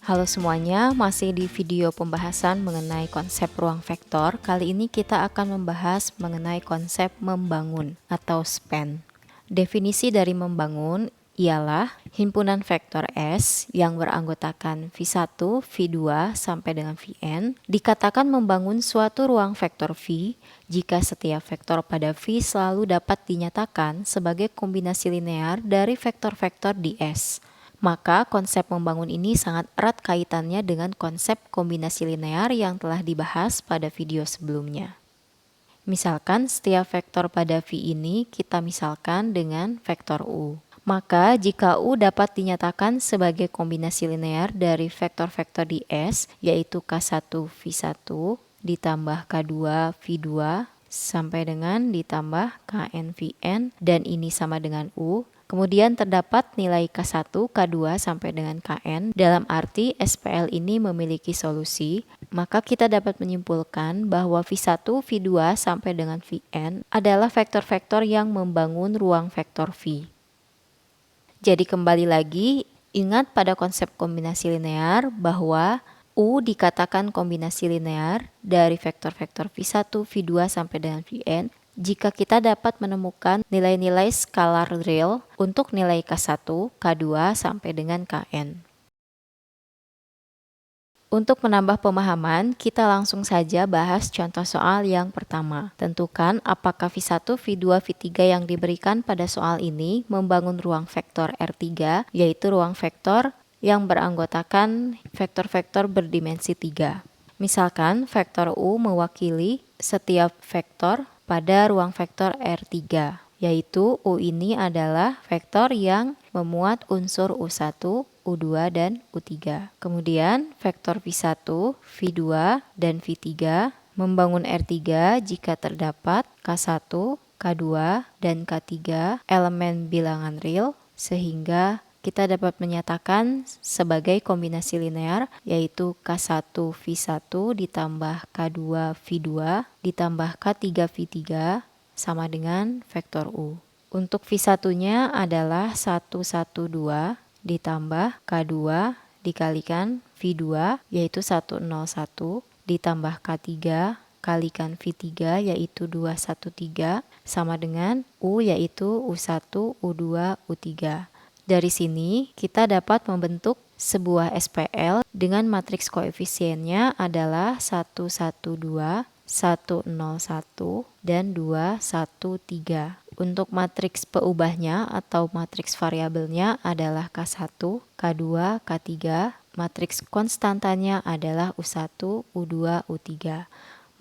Halo semuanya, masih di video pembahasan mengenai konsep ruang vektor. Kali ini kita akan membahas mengenai konsep membangun atau span. Definisi dari membangun ialah himpunan vektor S yang beranggotakan V1, V2 sampai dengan Vn dikatakan membangun suatu ruang vektor V jika setiap vektor pada V selalu dapat dinyatakan sebagai kombinasi linear dari vektor-vektor di S. Maka konsep membangun ini sangat erat kaitannya dengan konsep kombinasi linear yang telah dibahas pada video sebelumnya. Misalkan setiap vektor pada V ini kita misalkan dengan vektor U. Maka jika U dapat dinyatakan sebagai kombinasi linear dari vektor-vektor di S, yaitu K1 V1 ditambah K2 V2 sampai dengan ditambah Kn Vn, dan ini sama dengan U. Kemudian terdapat nilai K1, K2 sampai dengan Kn, dalam arti SPL ini memiliki solusi, maka kita dapat menyimpulkan bahwa V1, V2 sampai dengan Vn adalah vektor-vektor yang membangun ruang vektor V. Jadi kembali lagi, ingat pada konsep kombinasi linear bahwa U dikatakan kombinasi linear dari vektor-vektor V1, V2 sampai dengan Vn jika kita dapat menemukan nilai-nilai skalar real untuk nilai K1, K2 sampai dengan Kn. Untuk menambah pemahaman, kita langsung saja bahas contoh soal yang pertama. Tentukan apakah V1, V2, V3 yang diberikan pada soal ini membangun ruang vektor R3, yaitu ruang vektor yang beranggotakan vektor-vektor berdimensi 3. Misalkan vektor U mewakili setiap vektor pada ruang vektor R3, yaitu U ini adalah vektor yang memuat unsur U1, U2, dan U3. Kemudian vektor V1, V2, dan V3 membangun R3 jika terdapat K1, K2, dan K3 elemen bilangan real, sehingga kita dapat menyatakan sebagai kombinasi linear, yaitu K1 V1 ditambah K2 V2 ditambah K3 V3 sama dengan vektor U. Untuk V1-nya adalah 112 ditambah K2 dikalikan V2, yaitu 101 ditambah K3 kalikan V3, yaitu 213 sama dengan U, yaitu U1, U2, U3. Dari sini kita dapat membentuk sebuah SPL dengan matriks koefisiennya adalah 112, 101, dan 213. Untuk matriks peubahnya atau matriks variabelnya adalah K1, K2, K3, matriks konstantanya adalah U1, U2, U3.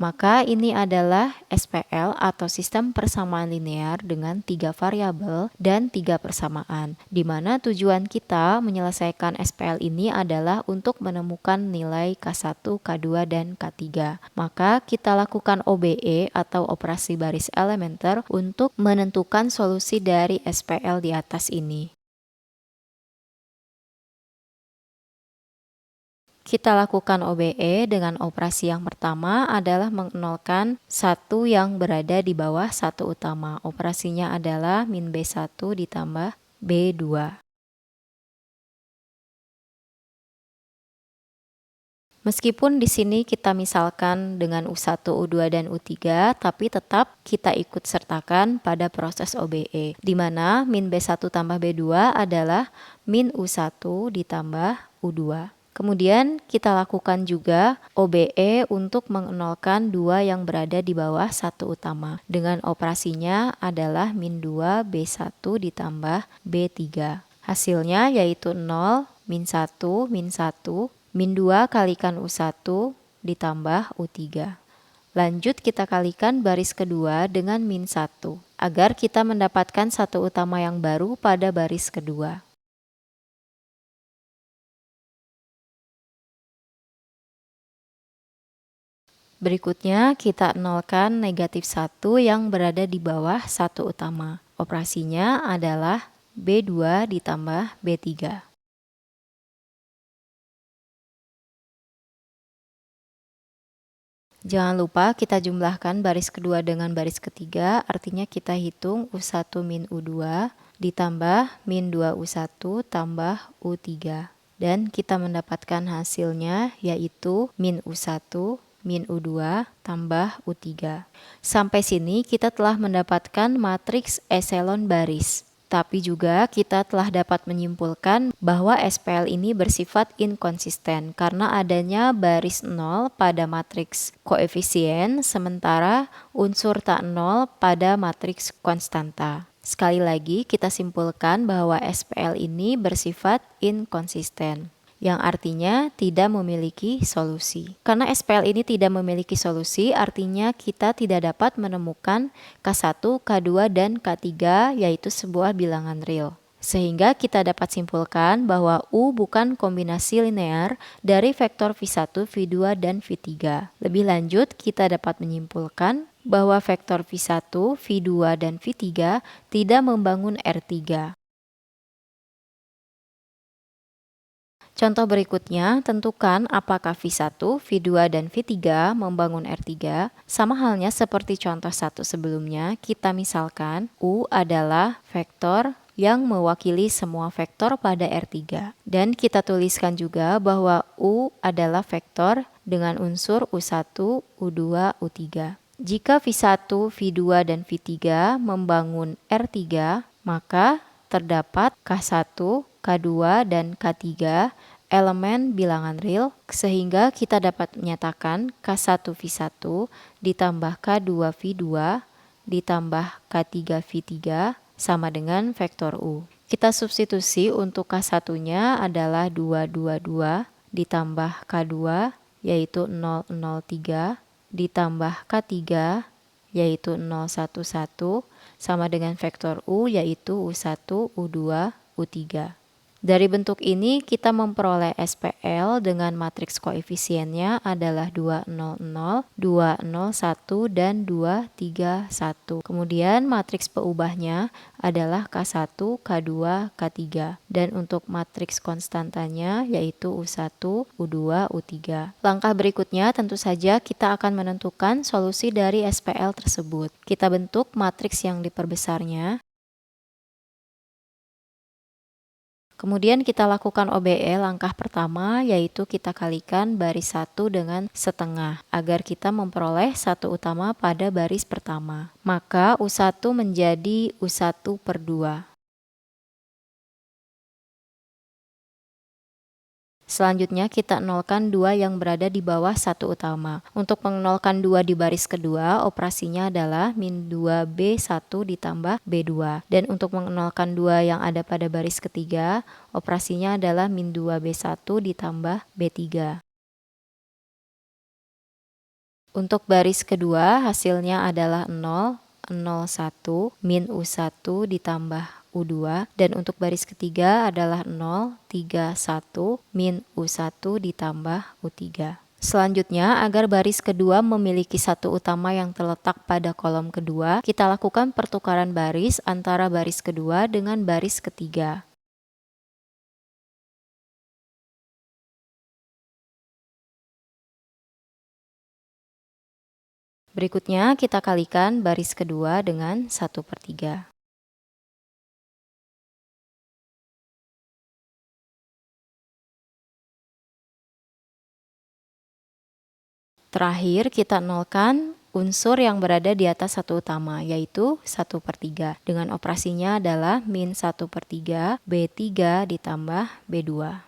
Maka ini adalah SPL atau sistem persamaan linear dengan 3 variabel dan 3 persamaan, di mana tujuan kita menyelesaikan SPL ini adalah untuk menemukan nilai K1, K2, dan K3. Maka kita lakukan OBE atau operasi baris elementer untuk menentukan solusi dari SPL di atas ini. Kita lakukan OBE dengan operasi yang pertama adalah menolkan satu yang berada di bawah satu utama. Operasinya adalah min B1 ditambah B2. Meskipun di sini kita misalkan dengan U1, U2, dan U3, tapi tetap kita ikut sertakan pada proses OBE, di mana min B1 tambah B2 adalah min U1 ditambah U2. Kemudian kita lakukan juga OBE untuk menolkan 2 yang berada di bawah satu utama. Dengan operasinya adalah min 2 B1 ditambah B3. Hasilnya yaitu 0, min 1, min 1, min 2 kalikan U1 ditambah U3. Lanjut kita kalikan baris kedua dengan min 1, agar kita mendapatkan satu utama yang baru pada baris kedua. Berikutnya kita nolkan negatif 1 yang berada di bawah satu utama. Operasinya adalah B2 ditambah B3. Jangan lupa kita jumlahkan baris kedua dengan baris ketiga, artinya kita hitung U1 min U2 ditambah min 2 U1 tambah U3. Dan kita mendapatkan hasilnya yaitu min U1 min U2 tambah U3. Sampai sini kita telah mendapatkan matriks eselon baris. Tapi juga kita telah dapat menyimpulkan bahwa SPL ini bersifat inkonsisten karena adanya baris 0 pada matriks koefisien sementara unsur tak 0 pada matriks konstanta. Sekali lagi kita simpulkan bahwa SPL ini bersifat inkonsisten, yang artinya tidak memiliki solusi. Karena SPL ini tidak memiliki solusi, artinya kita tidak dapat menemukan K1, K2, dan K3 yaitu sebuah bilangan real. Sehingga kita dapat simpulkan bahwa U bukan kombinasi linear dari vektor V1, V2, dan V3. Lebih lanjut, kita dapat menyimpulkan bahwa vektor V1, V2, dan V3 tidak membangun R3. Contoh berikutnya, tentukan apakah V1, V2, dan V3 membangun R3. Sama halnya seperti contoh 1 sebelumnya, kita misalkan U adalah vektor yang mewakili semua vektor pada R3. Dan kita tuliskan juga bahwa U adalah vektor dengan unsur U1, U2, U3. Jika V1, V2, dan V3 membangun R3, maka terdapat K1, K2, dan K3 elemen bilangan real sehingga kita dapat menyatakan K1V1 ditambah K2V2 ditambah K3V3 sama dengan vektor U. Kita substitusi untuk K1-nya adalah 222 ditambah K2 yaitu 003 ditambah K3 yaitu 011 sama dengan vektor U yaitu U1, U2, U3. Dari bentuk ini kita memperoleh SPL dengan matriks koefisiennya adalah 200, 201, dan 231. Kemudian matriks peubahnya adalah K1, K2, K3. Dan untuk matriks konstantanya yaitu U1, U2, U3. Langkah berikutnya tentu saja kita akan menentukan solusi dari SPL tersebut. Kita bentuk matriks yang diperbesarnya. Kemudian kita lakukan OBE langkah pertama yaitu kita kalikan baris 1 dengan setengah agar kita memperoleh satu utama pada baris pertama. Maka U1 menjadi U1 per 2. Selanjutnya kita nolkan 2 yang berada di bawah satu utama. Untuk menolkan 2 di baris kedua, operasinya adalah min 2B1 ditambah B2. Dan untuk menolkan 2 yang ada pada baris ketiga, operasinya adalah min 2B1 ditambah B3. Untuk baris kedua, hasilnya adalah 0, 01, min U1 ditambah U2, dan untuk baris ketiga adalah 0, 31, min U1 ditambah U3. Selanjutnya, agar baris kedua memiliki satu utama yang terletak pada kolom kedua, kita lakukan pertukaran baris antara baris kedua dengan baris ketiga. Berikutnya, kita kalikan baris kedua dengan 1/3. Terakhir, kita nolkan unsur yang berada di atas satu utama, yaitu 1/3. Dengan operasinya adalah min 1/3 B3 ditambah B2.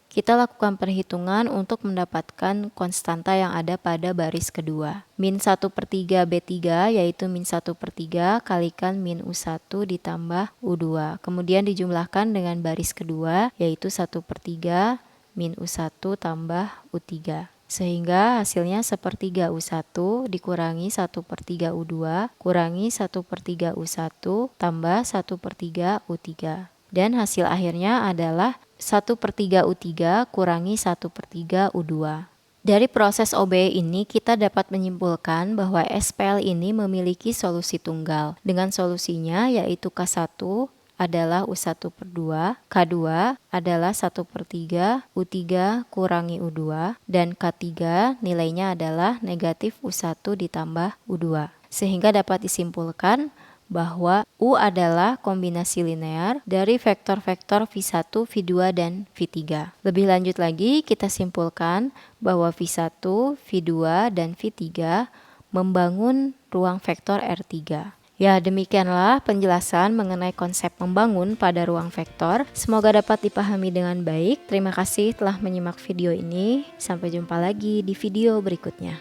Kita lakukan perhitungan untuk mendapatkan konstanta yang ada pada baris kedua. Min 1/3 B3 yaitu min 1/3 kalikan min U1 ditambah U2. Kemudian dijumlahkan dengan baris kedua yaitu 1/3 min U1 tambah U3. Sehingga hasilnya 1/3 U1 dikurangi 1/3 U2 kurangi 1/3 U1 tambah 1/3 U3. Dan hasil akhirnya adalah 1/3 U3 kurangi 1/3 U2. Dari proses OBE ini kita dapat menyimpulkan bahwa SPL ini memiliki solusi tunggal. Dengan solusinya yaitu K1 adalah U1 per 2, K2 adalah 1/3 U3 kurangi U2, dan K3 nilainya adalah negatif U1 ditambah U2. Sehingga dapat disimpulkan bahwa U adalah kombinasi linear dari vektor-vektor V1, V2, dan V3. Lebih lanjut lagi, kita simpulkan bahwa V1, V2, dan V3 membangun ruang vektor R3. Ya, demikianlah penjelasan mengenai konsep membangun pada ruang vektor. Semoga dapat dipahami dengan baik. Terima kasih telah menyimak video ini. Sampai jumpa lagi di video berikutnya.